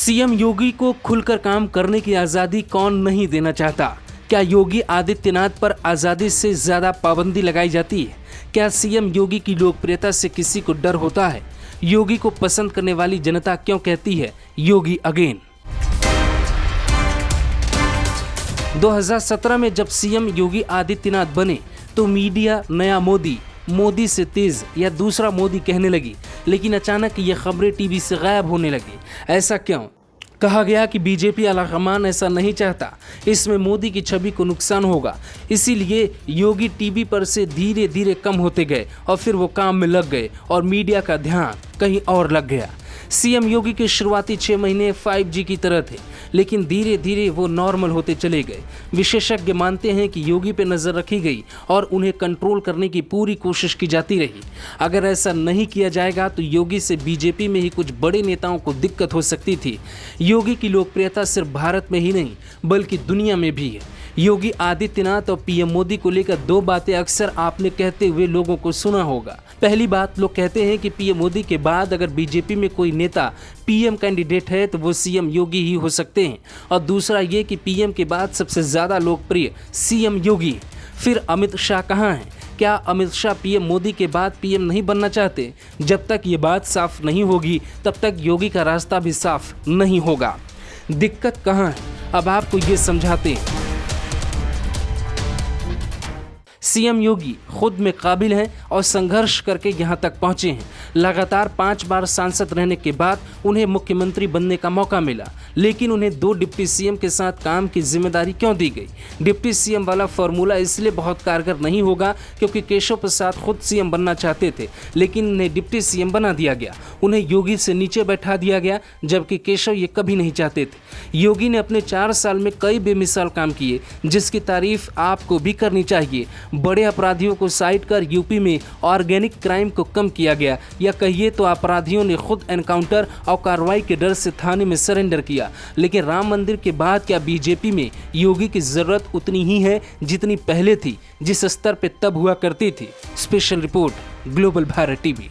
CM योगी को खुलकर काम करने की आज़ादी कौन नहीं देना चाहता? क्या योगी आदित्यनाथ पर आज़ादी से ज़्यादा पाबंदी लगाई जाती है? क्या सीएम योगी की लोकप्रियता से किसी को डर होता है? योगी को पसंद करने वाली जनता क्यों कहती है योगी अगेन? 2017 में जब सीएम योगी आदित्यनाथ बने तो मीडिया नया मोदी, मोदी से तेज या दूसरा मोदी कहने लगी, लेकिन अचानक ये खबरें टीवी से गायब होने लगी। ऐसा क्यों? कहा गया कि बीजेपी आलाकमान ऐसा नहीं चाहता, इसमें मोदी की छवि को नुकसान होगा, इसीलिए योगी टीवी पर से धीरे धीरे कम होते गए और फिर वो काम में लग गए और मीडिया का ध्यान कहीं और लग गया। सीएम योगी के शुरुआती 6 महीने 5G की तरह थे, लेकिन धीरे धीरे वो नॉर्मल होते चले गए। विशेषज्ञ मानते हैं कि योगी पे नज़र रखी गई और उन्हें कंट्रोल करने की पूरी कोशिश की जाती रही। अगर ऐसा नहीं किया जाएगा तो योगी से बीजेपी में ही कुछ बड़े नेताओं को दिक्कत हो सकती थी। योगी की लोकप्रियता सिर्फ भारत में ही नहीं बल्कि दुनिया में भी है। योगी आदित्यनाथ और पीएम मोदी को लेकर 2 बातें अक्सर आपने कहते हुए लोगों को सुना होगा। पहली बात, लोग कहते हैं कि पीएम मोदी के बाद अगर बीजेपी में कोई नेता पीएम कैंडिडेट है तो वो सीएम योगी ही हो सकते हैं, और दूसरा ये कि पीएम के बाद सबसे ज़्यादा लोकप्रिय सीएम योगी। फिर अमित शाह कहाँ हैं? क्या अमित शाह पीएम मोदी के बाद पीएम नहीं बनना चाहते? जब तक ये बात साफ नहीं होगी तब तक योगी का रास्ता भी साफ नहीं होगा। दिक्कत कहाँ है, अब आपको ये समझाते हैं। सीएम योगी खुद में काबिल हैं और संघर्ष करके यहाँ तक पहुँचे हैं। लगातार 5 बार सांसद रहने के बाद उन्हें मुख्यमंत्री बनने का मौका मिला, लेकिन उन्हें 2 डिप्टी सीएम के साथ काम की जिम्मेदारी क्यों दी गई? डिप्टी सीएम वाला फॉर्मूला इसलिए बहुत कारगर नहीं होगा क्योंकि केशव प्रसाद खुद सीएम बनना चाहते थे, लेकिन उन्हें डिप्टी सीएम बना दिया गया। उन्हें योगी से नीचे बैठा दिया गया, जबकि केशव ये कभी नहीं चाहते थे। योगी ने अपने 4 साल में कई बेमिसाल काम किए, जिसकी तारीफ आपको भी करनी चाहिए। बड़े अपराधियों को साइड कर यूपी में ऑर्गेनिक क्राइम को कम किया गया, या कहिए तो अपराधियों ने खुद एनकाउंटर और कार्रवाई के डर से थाने में सरेंडर किया। लेकिन राम मंदिर के बाद क्या बीजेपी में योगी की जरूरत उतनी ही है जितनी पहले थी, जिस स्तर पे तब हुआ करती थी? Special report, global Bharat TV.